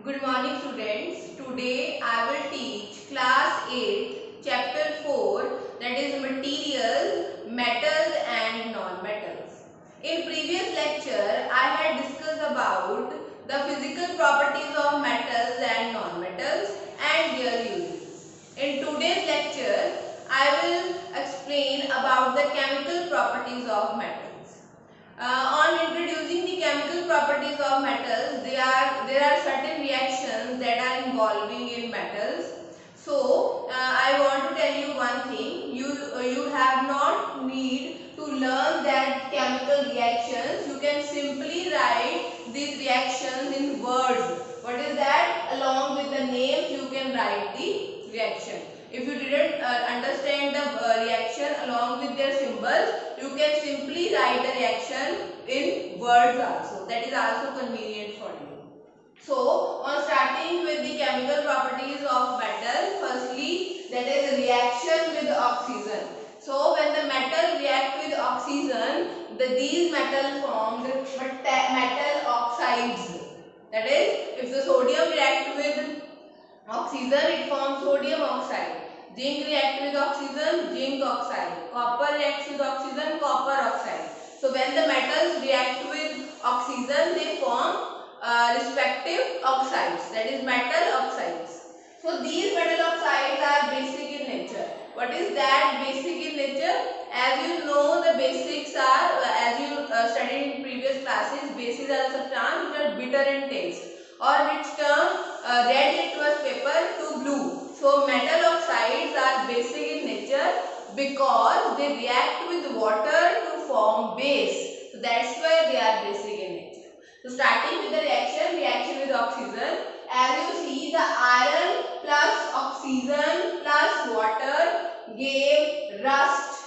Good morning students. Today I will teach class 8 chapter 4, that is materials, metals and non-metals. In previous lecture I had discussed about the physical properties of metals and non-metals and their uses. In today's lecture I will explain about the chemical properties of metals. On introducing the chemical properties of metals, there are certain reactions that are involving in metals. So, I want to tell you one thing. You have not need to learn that chemical reactions. You can simply write these reactions in words. What is that? Along with the names, you can write the reaction. If you didn't understand the reaction along with their symbols, you can simply write the reaction in words also. That is also convenient for you. So, on starting with the chemical properties of metal, firstly that is reaction with oxygen. So, when the metal react with oxygen, these metal formed metal oxides. That is, if the sodium react with oxygen, it forms sodium oxide. Zinc reacts with oxygen, zinc oxide. Copper reacts with oxygen, copper oxide. So when the metals react with oxygen, they form respective oxides, that is metal oxides. So these metal oxides are basic in nature. What is that basic in nature? As you know, the basics are, as you studied in previous classes, bases are the substances which are bitter in taste or which turn red litmus paper to blue. So metal oxides are basic in nature because they react with water to form base. So that's why they are basic in nature. So starting with the reaction with oxygen. As you see, the iron plus oxygen plus water gave rust.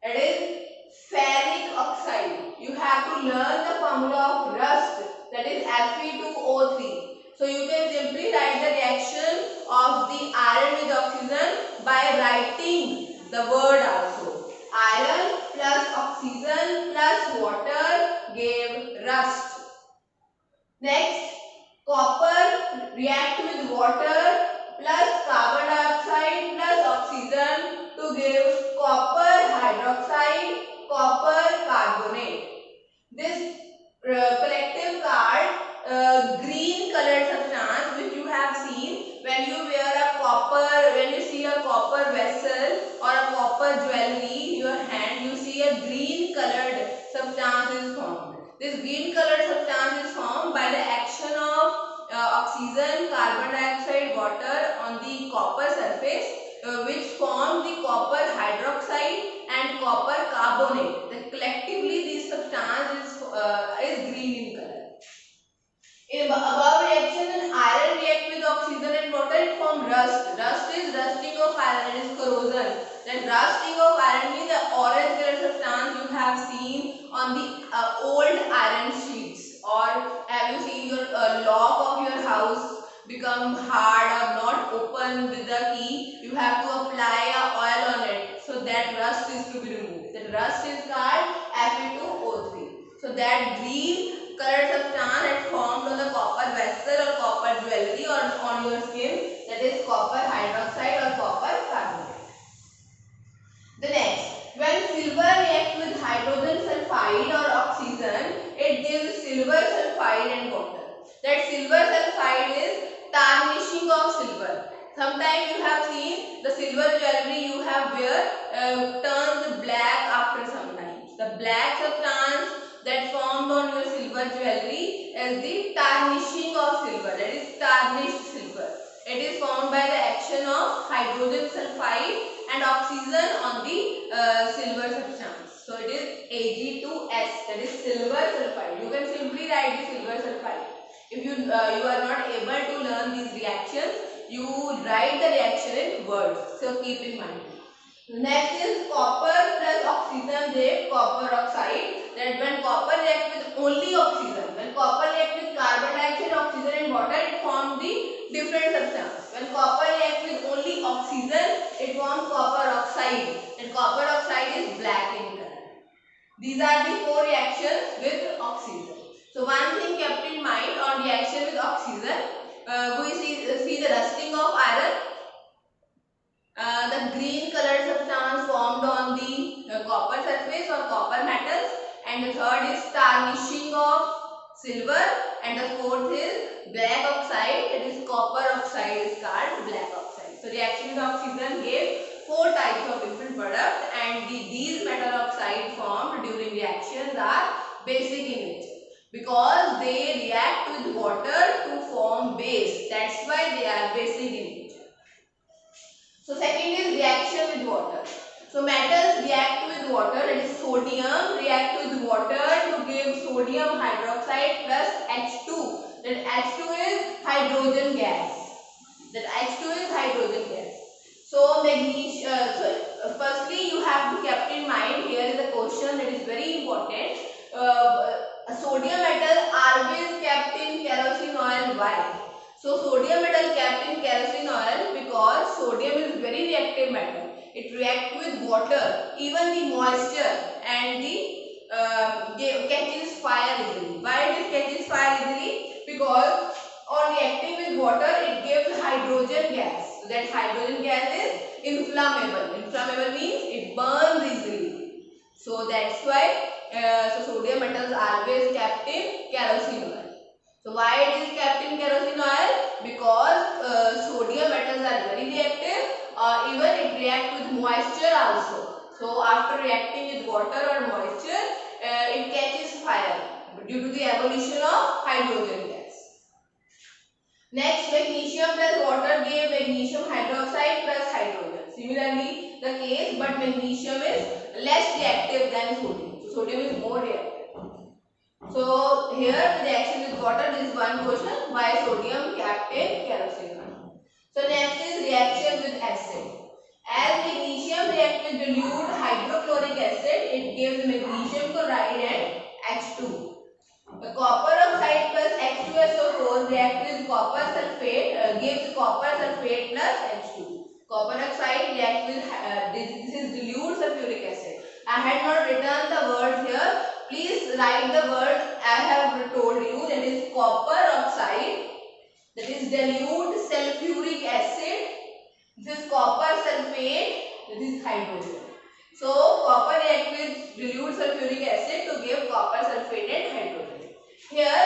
It is ferric oxide. You have to learn the formula of rust, that is Fe2O3. So you can simply write the reaction of the iron with oxygen by writing the word also. Iron plus oxygen plus water gave rust. Next, copper react with water plus carbon dioxide plus oxygen to give copper hydroxide, copper carbonate. This collective card, green colored substance which you have seen when you when you see a copper vessel or a copper jewelry in your hand, you see a green colored substance is formed. This green colored substance is formed by the action of oxygen, carbon dioxide, water on the copper surface, which form the copper hydroxide and copper carbonate. Collectively these substance is green in color. In above reaction, iron react with oxygen and water, it form rust. Rust is rusting of iron, it is corrosion. Then rusting of iron means the orange color substance you have seen on the old iron sheets, or have you seen your lock of your house become hard or not open with the key, you have to apply a oil on it, so that rust is to be removed. The rust is called Fe2O3. So that green colored substance that formed on the copper vessel or copper jewelry or on your skin, that is copper hydroxide or copper carbonate. The next, when silver reacts with hydrogen sulfide or oxygen, it gives silver sulfide and water. That silver sulfide is tarnishing of silver. Sometimes you have seen the silver jewelry you have wear turns black after some time. The black substance that formed on your silver jewelry is the tarnishing of silver, that is tarnished silver. It is formed by the action of hydrogen sulfide and oxygen on the silver substance. So it is Ag2S, that is silver sulfide. You can simply write the silver sulfide. If you are not able to learn these reactions, you write the reaction in words. So keep in mind. Next is copper plus oxygen gave copper oxide. That when copper reacts with only oxygen, when copper reacts with carbon dioxide, oxygen and water, it forms the different substance. When copper reacts with only oxygen, it forms copper oxide, and copper oxide is black in color. These are the four reactions with oxygen. So one thing kept in mind on reaction with oxygen, the rusting of iron, the green colored substance formed on the copper surface or copper metals, and the third is tarnishing of silver, and the fourth is black oxide, that is copper oxide is called black oxide. So reaction with oxygen gave four types of different products, and these metal oxides formed during reactions are basic in nature because they react with water to form base. That's why they are basic in nature. So second is reaction with water. So metals react with water, that is sodium react with water to give sodium hydroxide plus H2. That H2 is hydrogen gas. That H2 is hydrogen gas. So magnesium. Firstly, you have to keep in mind, here is a question that is very important. A sodium metal always kept in kerosene oil. Why? So sodium metal kept in kerosene oil because sodium is very reactive metal. It reacts with water, even the moisture, and the catches fire easily. Why it catches fire easily? Because on reacting with water, it gives hydrogen gas. So that hydrogen gas is inflammable. Inflammable means it burns easily. So that's why sodium metals always kept in kerosene oil. So why it is kept in kerosene oil? Because sodium metals are very reactive. Even it reacts with moisture also. So after reacting with water or moisture, it catches fire due to the evolution of hydrogen gas. Next, magnesium plus water gave magnesium hydroxide plus hydrogen. Similarly, the case, but magnesium is less reactive than sodium. So sodium is more reactive. So here the reaction with water, this is one question, why sodium kept in kerosene oil. So next is reaction with acid. As magnesium reacts with dilute hydrochloric acid, it gives magnesium chloride and H2. The copper oxide plus H2SO4 reacts with copper sulfate, gives copper sulfate plus H2. Copper oxide reacts with this is dilute sulfuric acid. I had not written the words here. Please write the word I have told you, that is copper oxide, that is dilute sulfuric acid, this is copper sulfate, that is hydrogen. So copper reacts with dilute sulfuric acid to give copper sulfate and hydrogen. Here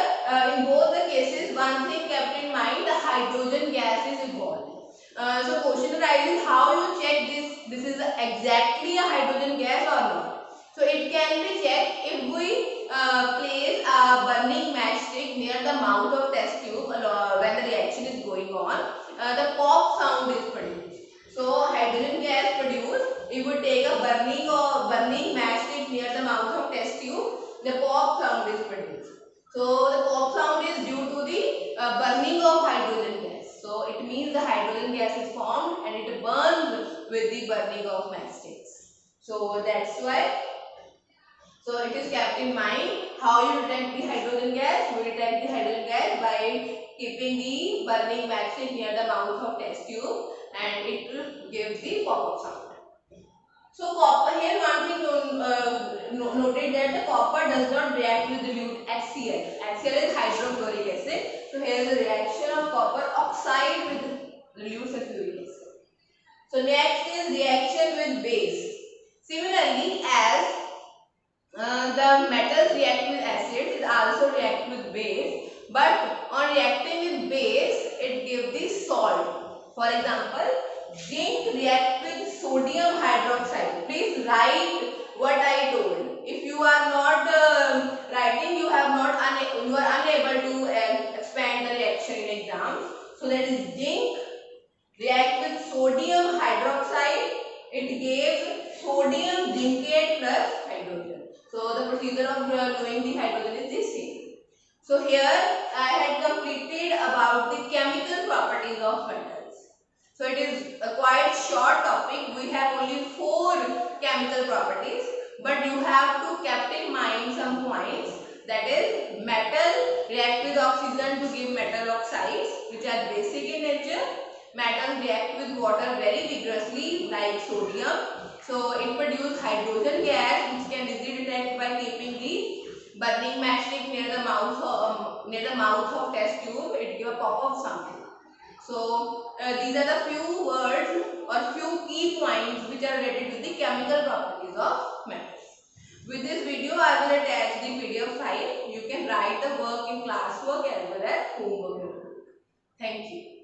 in both the cases, one thing kept in mind, the hydrogen gas is involved. So question arises, how you check this is exactly a hydrogen gas or not. So it can be checked if we place a burning matchstick near the mouth of test tube when the reaction is going on. The pop sound is produced. So hydrogen gas produced, if we take a burning matchstick near the mouth of test tube, the pop sound is produced. So the pop sound is due to the burning of hydrogen gas. So it means the hydrogen gas is formed and it burns with the burning of matchsticks. So that's why. So it is kept in mind how you detect the hydrogen gas. We detect the hydrogen gas by keeping the burning matchstick near the mouth of test tube, and it will give the pop-up sound. So copper, here one thing noted that the copper does not react with dilute HCl. HCl is hydrochloric acid. So here is the reaction of copper oxide with dilute sulfuric acid. So next is reaction with base. Similarly, as the metals react with acids, it also react with base, but on reacting with base, it gives the salt. For example, zinc reacts with sodium hydroxide. Please write what I told. If you are not writing, you are unable to expand the reaction in exams. So that is zinc react with sodium hydroxide. It gives sodium zincate plus hydrogen. So the procedure of knowing the hydrogen is the same. So here I had completed about the chemical properties of metals. So it is a quite short topic. We have only 4 chemical properties, but you have to keep in mind some points. That is, metal react with oxygen to give metal oxides, which are basic in nature. Metals react with water very vigorously, like sodium. So it produces hydrogen gas, which can easily detect by keeping the burning matchstick near the mouth of test tube. It gives a pop-up sound. So these are the few words or few key points which are related to the chemical properties of metals. With this video, I will attach the PDF file. You can write the work in classwork as well as homework. Thank you.